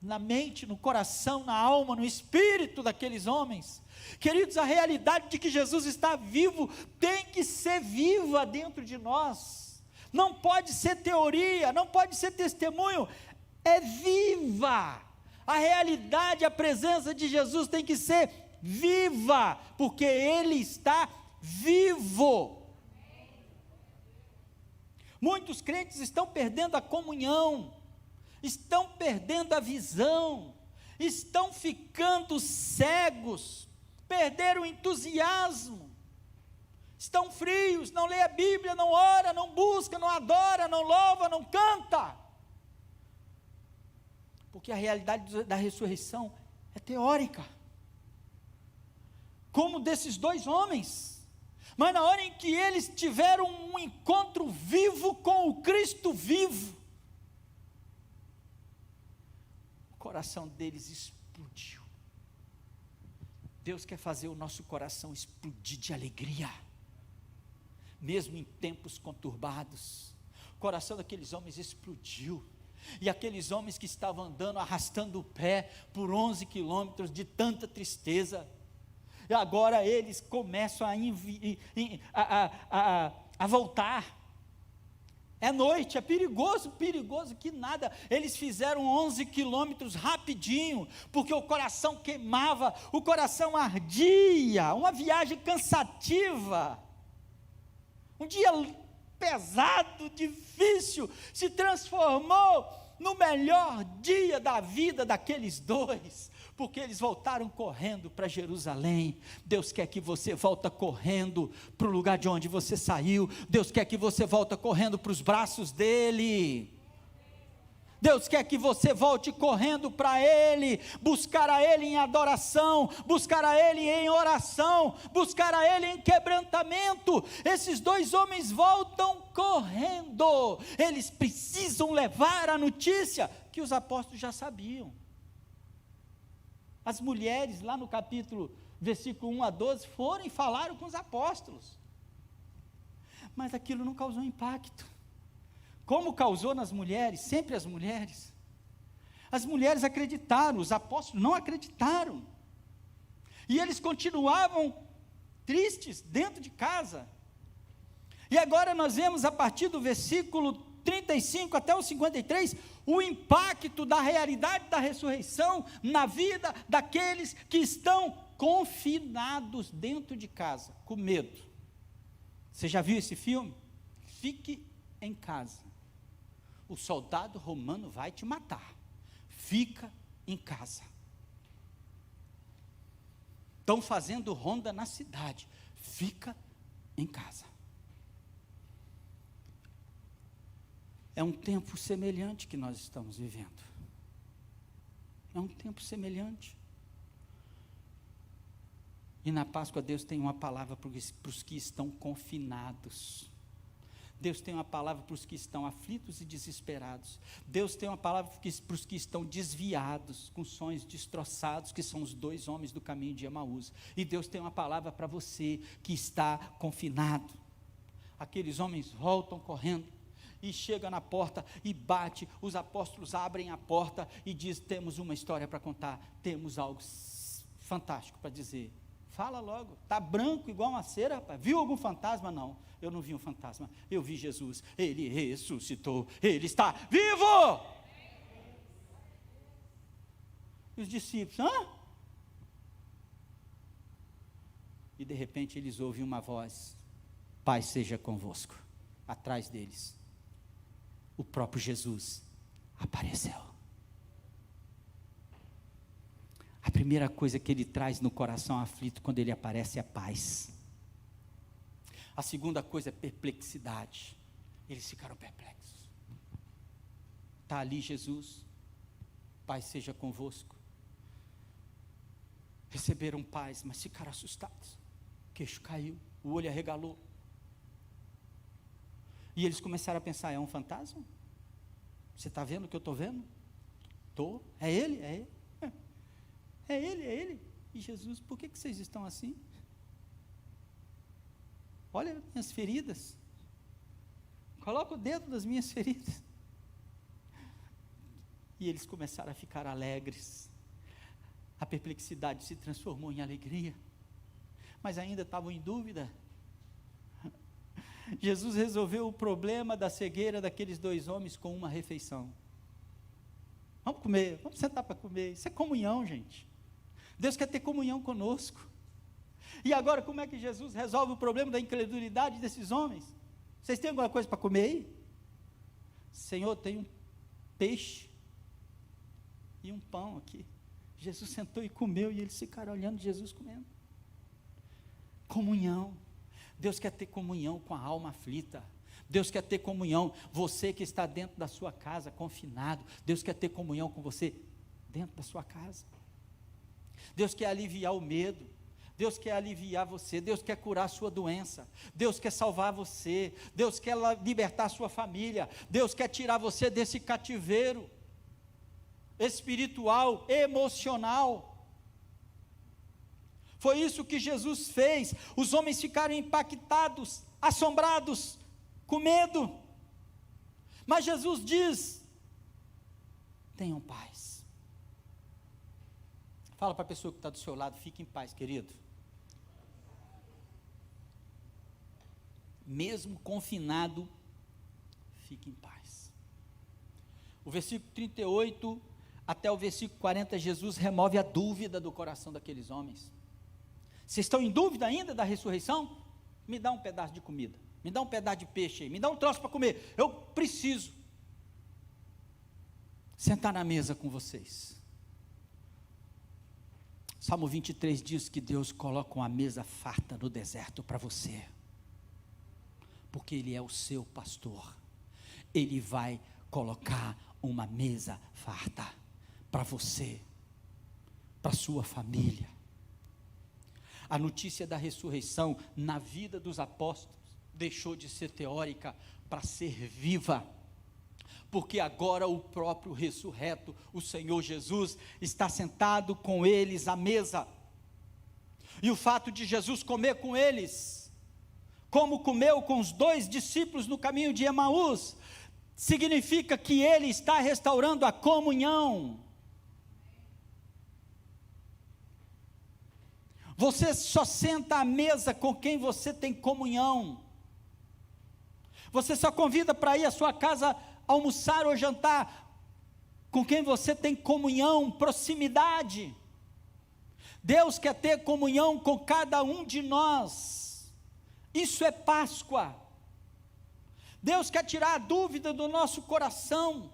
na mente, no coração, na alma, no espírito daqueles homens. Queridos, a realidade de que Jesus está vivo, tem que ser viva dentro de nós, não pode ser teoria, não pode ser testemunho, é viva. A realidade, a presença de Jesus tem que ser viva, porque Ele está vivo. Muitos crentes estão perdendo a comunhão, estão perdendo a visão, estão ficando cegos, perderam o entusiasmo, estão frios, não lê a Bíblia, não ora, não busca, não adora, não louva, não canta, porque a realidade da ressurreição é teórica, como desses dois homens, mas na hora em que eles tiveram um encontro vivo com o Cristo vivo, o coração deles explodiu. Deus quer fazer o nosso coração explodir de alegria, mesmo em tempos conturbados. O coração daqueles homens explodiu, e aqueles homens que estavam andando, arrastando o pé por 11 quilômetros de tanta tristeza, e agora eles começam a voltar. É noite, é perigoso que nada. Eles fizeram 11 quilômetros rapidinho, porque o coração queimava, o coração ardia, uma viagem cansativa, um dia pesado, difícil, se transformou no melhor dia da vida daqueles dois, porque eles voltaram correndo para Jerusalém. Deus quer que você volte correndo para o lugar de onde você saiu. Deus quer que você volte correndo para os braços dEle. Deus quer que você volte correndo para Ele, buscar a Ele em adoração, buscar a Ele em oração, buscar a Ele em quebrantamento. Esses dois homens voltam correndo, eles precisam levar a notícia que os apóstolos já sabiam. As mulheres, lá no capítulo, versículo 1 a 12, foram e falaram com os apóstolos, mas aquilo não causou impacto, como causou nas mulheres, sempre as mulheres acreditaram, os apóstolos não acreditaram, e eles continuavam tristes dentro de casa. E agora nós vemos a partir do versículo 35 até o 53, o impacto da realidade da ressurreição na vida daqueles que estão confinados dentro de casa, com medo. Você já viu esse filme? Fique em casa, o soldado romano vai te matar, fica em casa. Estão fazendo ronda na cidade, fica em casa. É um tempo semelhante que nós estamos vivendo. É um tempo semelhante. E na Páscoa Deus tem uma palavra para os que estão confinados. Deus tem uma palavra para os que estão aflitos e desesperados. Deus tem uma palavra para os que estão desviados, com sonhos destroçados, que são os dois homens do caminho de Emaús. E Deus tem uma palavra para você que está confinado. Aqueles homens voltam correndo e chega na porta e bate. Os apóstolos abrem a porta e diz: temos uma história para contar, temos algo fantástico para dizer. Fala logo, está branco igual uma cera, rapaz. Viu algum fantasma? Não, eu não vi um fantasma, eu vi Jesus, Ele ressuscitou, Ele está vivo. E os discípulos, E de repente eles ouvem uma voz: Pai seja convosco. Atrás deles, o próprio Jesus apareceu. A primeira coisa que ele traz no coração aflito quando ele aparece é paz. A segunda coisa é perplexidade. Eles ficaram perplexos. Está ali Jesus, Pai seja convosco. Receberam paz, mas ficaram assustados. O queixo caiu, o olho arregalou. E eles começaram a pensar: é um fantasma? Você está vendo o que eu estou vendo? Estou. É ele? É ele. É ele, é ele. E Jesus: por que vocês estão assim? Olha minhas feridas. Coloca o dedo nas minhas feridas. E eles começaram a ficar alegres. A perplexidade se transformou em alegria. Mas ainda estavam em dúvida. Jesus resolveu o problema da cegueira daqueles dois homens com uma refeição. Vamos comer, vamos sentar para comer. Isso é comunhão, gente. Deus quer ter comunhão conosco. E agora, como é que Jesus resolve o problema da incredulidade desses homens? Vocês têm alguma coisa para comer aí? Senhor, tem um peixe e um pão aqui. Jesus sentou e comeu, e eles ficaram olhando Jesus comendo. Comunhão. Deus quer ter comunhão com a alma aflita. Deus quer ter comunhão. Você que está dentro da sua casa, confinado, Deus quer ter comunhão com você dentro da sua casa. Deus quer aliviar o medo. Deus quer aliviar você. Deus quer curar a sua doença. Deus quer salvar você. Deus quer libertar a sua família. Deus quer tirar você desse cativeiro espiritual, emocional. Foi isso que Jesus fez. Os homens ficaram impactados, assombrados, com medo. Mas Jesus diz: tenham paz. Fala para a pessoa que está do seu lado: fique em paz, querido. Mesmo confinado, fique em paz. O versículo 38 até o versículo 40, Jesus remove a dúvida do coração daqueles homens. Vocês estão em dúvida ainda da ressurreição? Me dá um pedaço de comida, me dá um pedaço de peixe aí, me dá um troço para comer, eu preciso sentar na mesa com vocês. Salmo 23 diz que Deus coloca uma mesa farta no deserto para você, porque Ele é o seu pastor. Ele vai colocar uma mesa farta para você, para sua família. A notícia da ressurreição na vida dos apóstolos deixou de ser teórica para ser viva, porque agora o próprio ressurreto, o Senhor Jesus, está sentado com eles à mesa. E o fato de Jesus comer com eles, como comeu com os 2 discípulos no caminho de Emaús, significa que Ele está restaurando a comunhão. Você só senta à mesa com quem você tem comunhão. Você só convida para ir à sua casa almoçar ou jantar com quem você tem comunhão, proximidade. Deus quer ter comunhão com cada um de nós. Isso é Páscoa. Deus quer tirar a dúvida do nosso coração.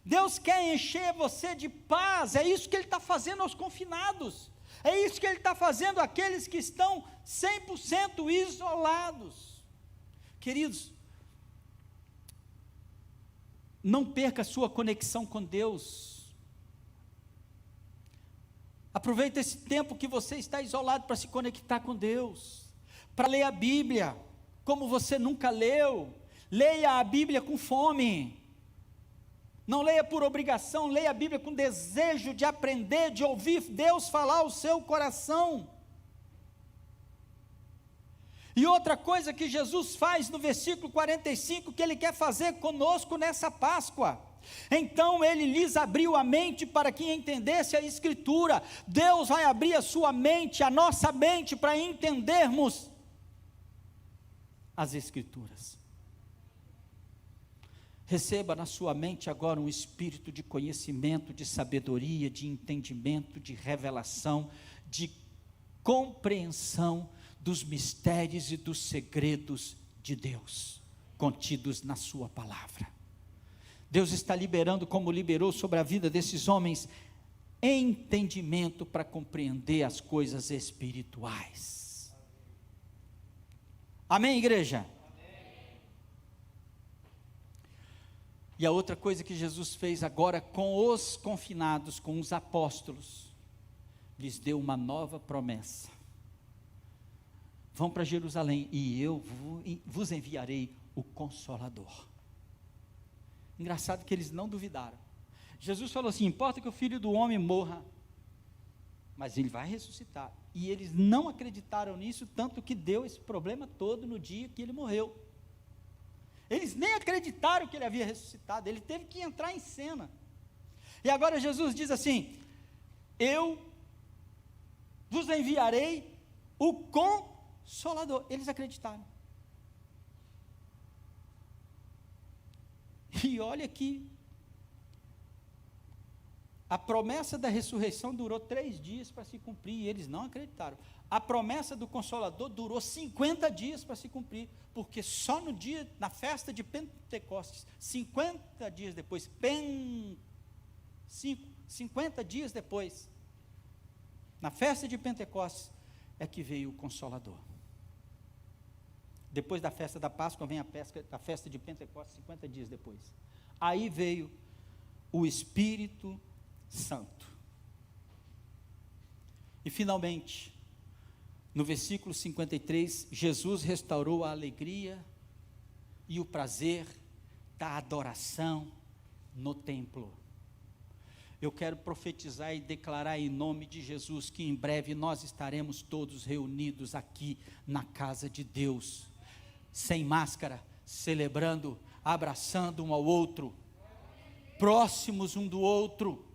Deus quer encher você de paz. É isso que Ele está fazendo aos confinados. É isso que Ele está fazendo àqueles que estão 100% isolados. Queridos, não perca a sua conexão com Deus. Aproveite esse tempo que você está isolado para se conectar com Deus, para ler a Bíblia como você nunca leu. Leia a Bíblia com fome. Não leia por obrigação, leia a Bíblia com desejo de aprender, de ouvir Deus falar ao seu coração. E outra coisa que Jesus faz no versículo 45, que Ele quer fazer conosco nessa Páscoa. Então Ele lhes abriu a mente para que entendesse a Escritura. Deus vai abrir a sua mente, a nossa mente, para entendermos as Escrituras. Receba na sua mente agora um espírito de conhecimento, de sabedoria, de entendimento, de revelação, de compreensão dos mistérios e dos segredos de Deus, contidos na sua palavra. Deus está liberando, como liberou sobre a vida desses homens, entendimento para compreender as coisas espirituais. Amém, igreja? E a outra coisa que Jesus fez agora com os confinados, com os apóstolos, lhes deu uma nova promessa. Vão para Jerusalém e eu vos enviarei o Consolador. Engraçado que eles não duvidaram. Jesus falou assim: importa que o Filho do Homem morra, mas Ele vai ressuscitar. E eles não acreditaram nisso, tanto que deu esse problema todo no dia que Ele morreu. Eles nem acreditaram que Ele havia ressuscitado. Ele teve que entrar em cena. E agora Jesus diz assim: eu vos enviarei o Consolador. Eles acreditaram. E olha que a promessa da ressurreição durou 3 dias para se cumprir, e eles não acreditaram. A promessa do Consolador durou 50 dias para se cumprir, porque só no dia, na festa de Pentecostes, 50 dias depois, 50 dias depois, na festa de Pentecostes, é que veio o Consolador. Depois da festa da Páscoa vem a festa de Pentecostes, 50 dias depois. Aí veio o Espírito Santo. E finalmente, no versículo 53, Jesus restaurou a alegria e o prazer da adoração no templo. Eu quero profetizar e declarar em nome de Jesus que em breve nós estaremos todos reunidos aqui na casa de Deus, sem máscara, celebrando, abraçando um ao outro, próximos um do outro,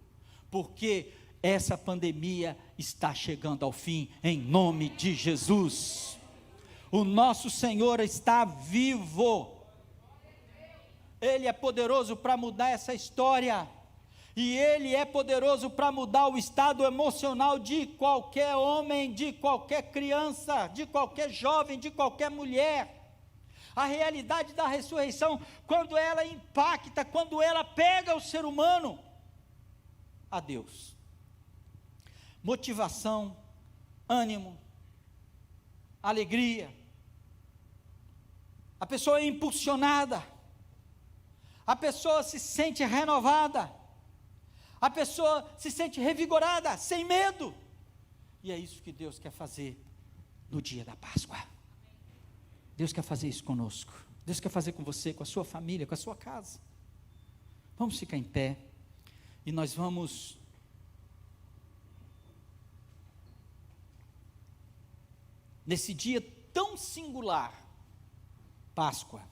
porque essa pandemia está chegando ao fim, em nome de Jesus. O nosso Senhor está vivo, Ele é poderoso para mudar essa história, e Ele é poderoso para mudar o estado emocional de qualquer homem, de qualquer criança, de qualquer jovem, de qualquer mulher. A realidade da ressurreição, quando ela impacta, quando ela pega o ser humano a Deus. Motivação, ânimo, alegria. A pessoa é impulsionada, a pessoa se sente renovada, a pessoa se sente revigorada, sem medo. E é isso que Deus quer fazer no dia da Páscoa. Deus quer fazer isso conosco. Deus quer fazer com você, com a sua família, com a sua casa. Vamos ficar em pé e nós vamos nesse dia tão singular, Páscoa.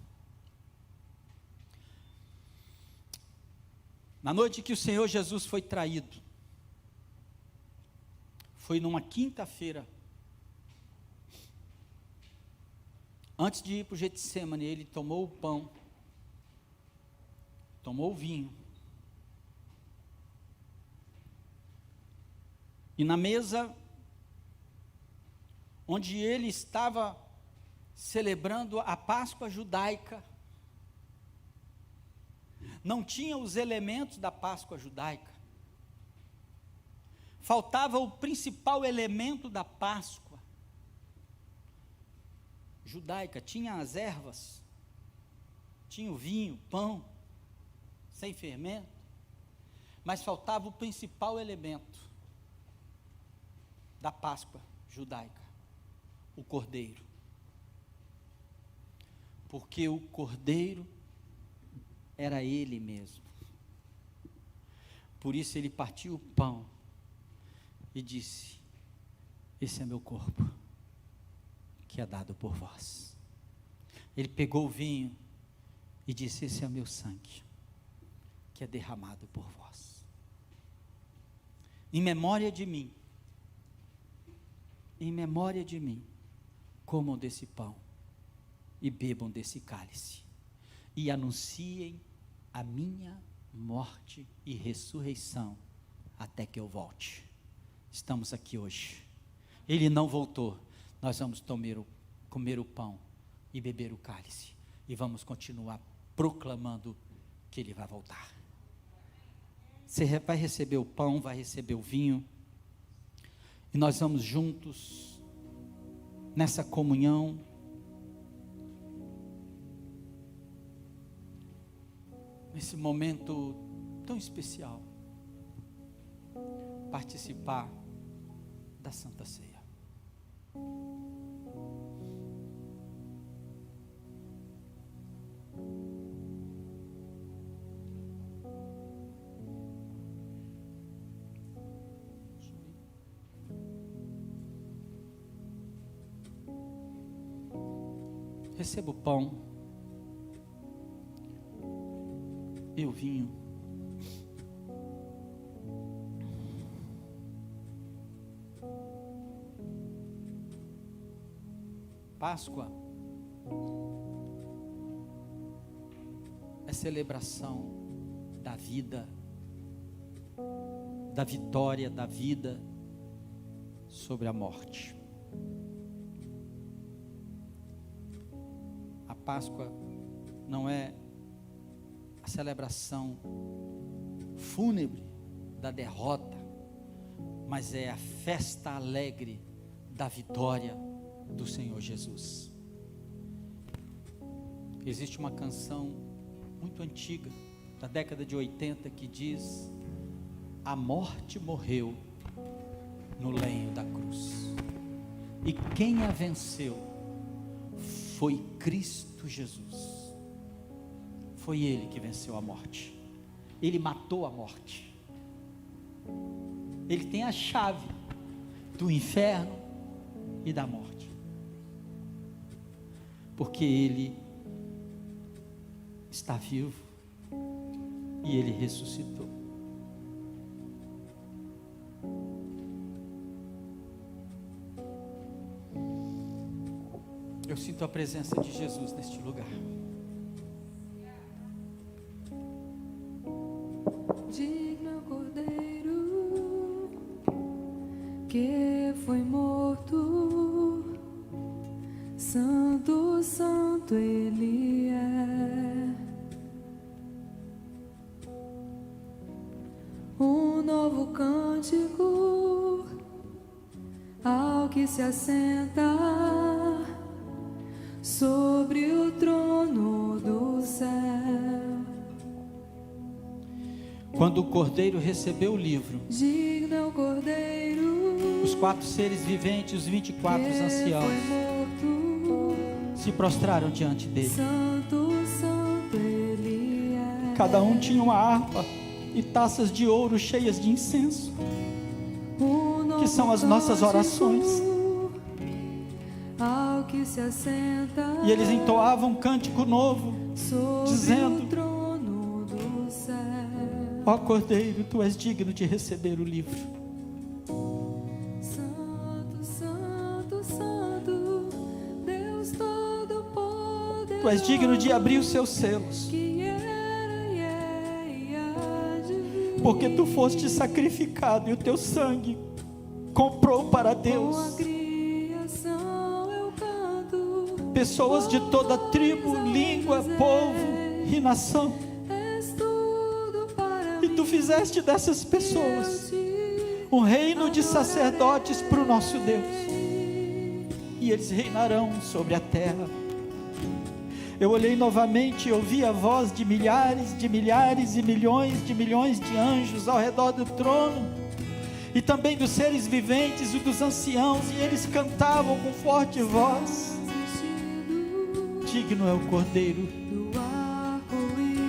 Na noite que o Senhor Jesus foi traído, foi numa quinta-feira, antes de ir para o Getsêmani, ele tomou o pão, tomou o vinho, e na mesa, onde ele estava celebrando a Páscoa judaica, não tinha os elementos da Páscoa judaica, faltava o principal elemento da Páscoa judaica. Tinha as ervas, tinha o vinho, pão, sem fermento, mas faltava o principal elemento da Páscoa judaica, o cordeiro, porque o cordeiro era ele mesmo. Por isso ele partiu o pão e disse: esse é meu corpo, que é dado por vós. Ele pegou o vinho e disse: esse é meu sangue, que é derramado por vós. Em memória de mim, comam desse pão e bebam desse cálice, e anunciem a minha morte e ressurreição até que eu volte. Estamos aqui hoje, ele não voltou, nós vamos comer o pão e beber o cálice, e vamos continuar proclamando que ele vai voltar. Você vai receber o pão, vai receber o vinho, e nós vamos juntos, nessa comunhão, nesse momento tão especial, participar da Santa Ceia. Receba o pão e o vinho. Páscoa é celebração da vida, da vitória da vida sobre a morte. A Páscoa não é a celebração fúnebre da derrota, mas é a festa alegre da vitória do Senhor Jesus. Existe uma canção muito antiga, da década de 80, que diz: a morte morreu no lenho da cruz, e quem a venceu foi Cristo Jesus. Foi Ele que venceu a morte. Ele matou a morte. Ele tem a chave do inferno e da morte, porque Ele está vivo e Ele ressuscitou. Eu sinto a presença de Jesus neste lugar. Digno é o Cordeiro que foi morto, Santo, Santo Ele é. Um novo cântico ao que se assenta sobre o trono do céu. Quando o Cordeiro recebeu o livro, Digno é o Cordeiro, os 4 seres viventes, os 24 anciãos, se prostraram diante dele. Santo, Santo Ele é. Cada um tinha uma harpa e taças de ouro cheias de incenso, que são as nossas orações. Ao que se assenta, E eles entoavam um cântico novo, dizendo: o trono do céu. ó Cordeiro, tu és digno de receber o livro. Santo, Santo, Santo, Deus Todo-Poderoso, Tu és digno de abrir os seus selos, que era e é e há de vir. porque tu foste sacrificado e o teu sangue comprou para Com a Deus criação eu canto, pessoas de toda tribo, língua, povo e nação. és tudo para E mim. tu fizeste dessas pessoas um reino de sacerdotes para o nosso Deus, e eles reinarão sobre a terra. Eu olhei novamente e ouvi a voz de milhares e milhões de anjos ao redor do trono, e também dos seres viventes e dos anciãos, e eles cantavam com forte voz: digno é o Cordeiro, do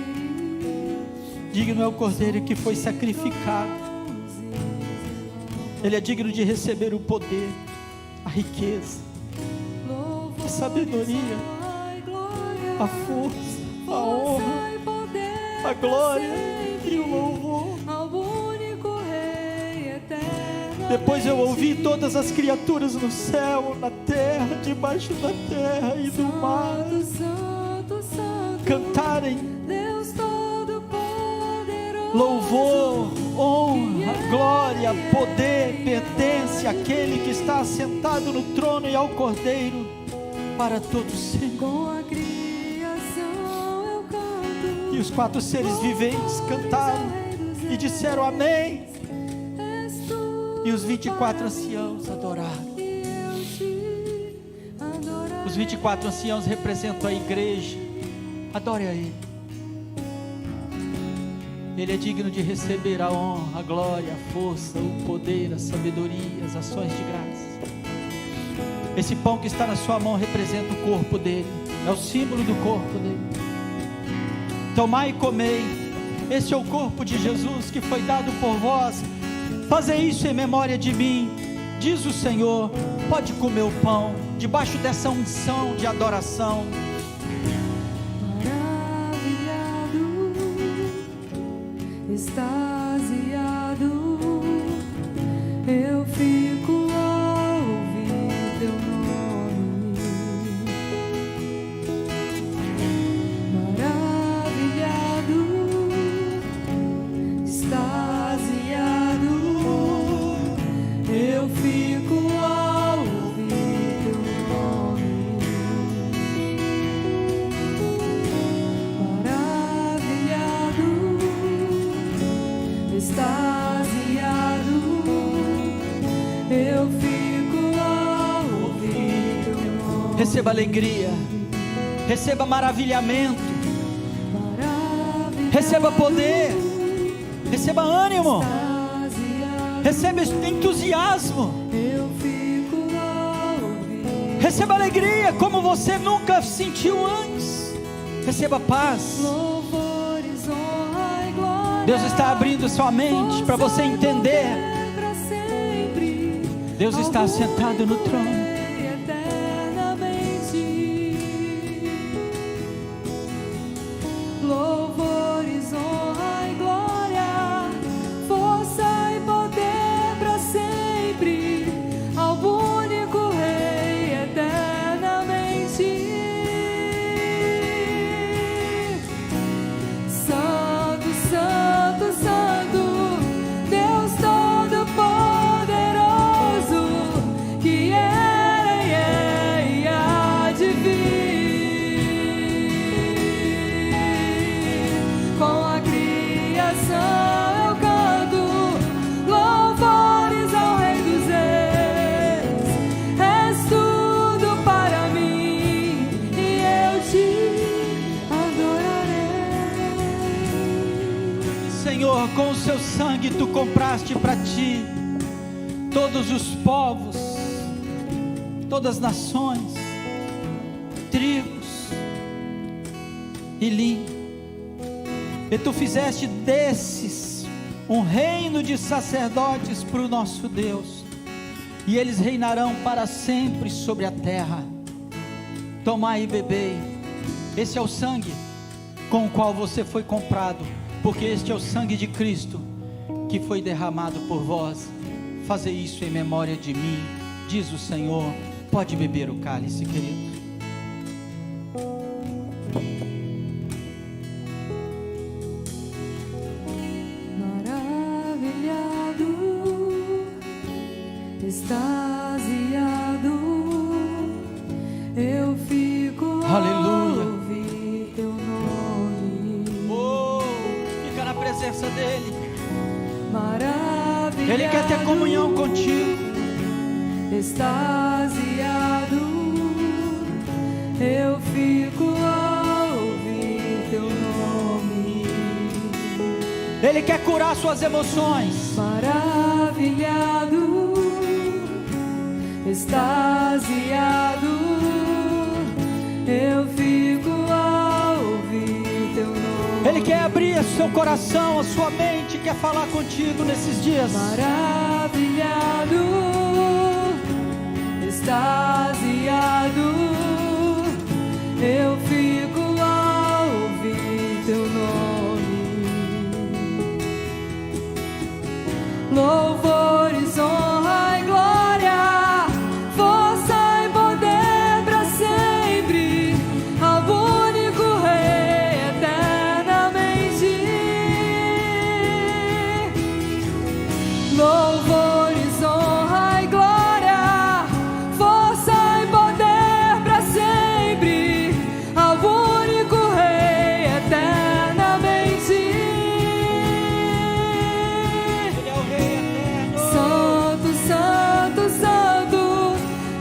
arco-íris, digno é o Cordeiro que foi sacrificado. Ele é digno de receber o poder, a riqueza, a sabedoria, a força, a honra, a glória e o louvor. ao único Rei eterno. Depois eu ouvi todas as criaturas no céu, na terra, debaixo da terra e do mar Santo, Santo, cantarem: Deus Todo-Poderoso, louvor, honra, glória, poder pertence àquele que está assentado no trono e ao Cordeiro para todos sempre. com a criação eu canto. E os 4 seres viventes cantaram e disseram amém. És tu E os 24 anciãos adoraram. e eu te adorarei. Os 24 anciãos representam a igreja. Adore a Ele. Ele é digno de receber a honra, a glória, a força, o poder, a sabedoria, as ações de graça. Esse pão que está na sua mão representa o corpo dele, é o símbolo do corpo dele. Tomai e comei, este é o corpo de Jesus que foi dado por vós. Fazei isso em memória de mim, diz o Senhor. Pode comer o pão, debaixo dessa unção de adoração. Maravilhado, extasiado, eu fico ao ouvir teu nome. Maravilhado, extasiado, eu fico ao ouvir teu nome. Maravilhado, extasiado, eu fico ao ouvir teu nome. Receba alegria, receba maravilhamento, receba poder, receba ânimo, receba entusiasmo, receba alegria como você nunca sentiu antes, receba paz. Deus está abrindo sua mente para você entender. Deus está sentado no trono. Louvores, honra e glória, força e poder para sempre, ao único Rei eternamente. Santo, Santo, Santo, Deus Todo-Poderoso, que era e é e há de vir. Com a criação eu canto louvores ao Rei dos Reis. És tudo para mim e eu te adorarei. Senhor, com o seu sangue tu compraste para ti todos os povos, todas as nações, tribos e línguas. E tu fizeste desses um reino de sacerdotes para o nosso Deus, e eles reinarão para sempre sobre a terra. Tomai e bebei, esse é o sangue com o qual você foi comprado, porque este é o sangue de Cristo que foi derramado por vós. Fazei isso em memória de mim, diz o Senhor. Pode beber o cálice, querido. Maravilhado, extasiado, eu fico Aleluia. ao ouvir teu nome. Oh, fica na presença dele. Maravilhado, Ele quer ter comunhão contigo. extasiado, eu fico ao ouvir teu nome. Ele quer curar suas emoções. Maravilhado, extasiado, eu fico ao ouvir teu nome. Ele quer abrir o seu coração, a sua mente, quer falar contigo nesses dias. Maravilhado, extasiado, eu fico ao ouvir teu nome. Louvores, honra e glória, força e poder para sempre, ao único Rei eternamente. Louvores, honra e glória, força e poder para sempre, ao único Rei eternamente. Ele é o Rei eterno. Santo, Santo, Santo,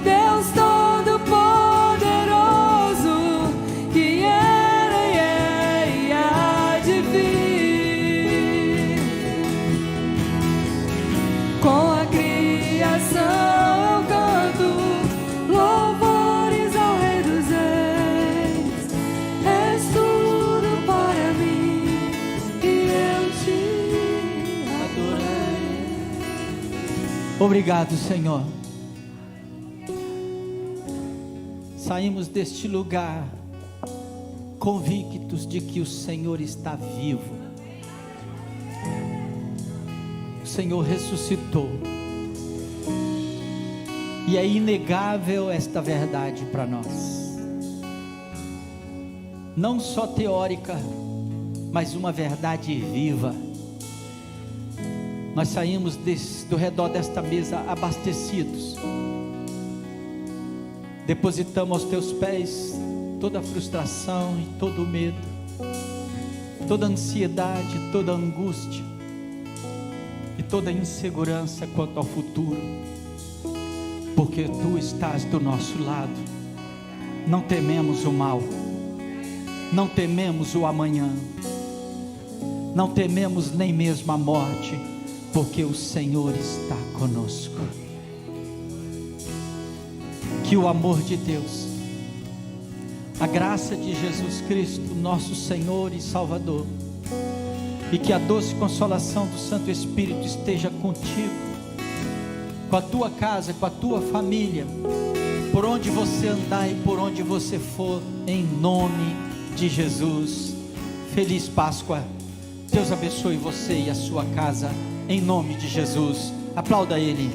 Deus Todo-Poderoso, que era e é e há de vir. Com a criação eu canto louvores ao Rei dos Reis. És tudo para mim e eu te adorarei. Obrigado, Senhor. Saímos deste lugar convictos de que o Senhor está vivo. O Senhor ressuscitou. E é inegável esta verdade para nós. Não só teórica, mas uma verdade viva. Nós saímos do redor desta mesa abastecidos. Depositamos aos teus pés toda a frustração e todo o medo, toda a ansiedade, toda a angústia e toda a insegurança quanto ao futuro, porque tu estás do nosso lado. Não tememos o mal, Não tememos o amanhã, não tememos nem mesmo a morte, porque o Senhor está conosco. Que o amor de Deus, a graça de Jesus Cristo, nosso Senhor e Salvador, e que a doce consolação do Santo Espírito esteja contigo, com a tua casa, com a tua família, por onde você andar e por onde você for, em nome de Jesus. Feliz Páscoa. Deus abençoe você e a sua casa, em nome de Jesus. Aplauda Ele.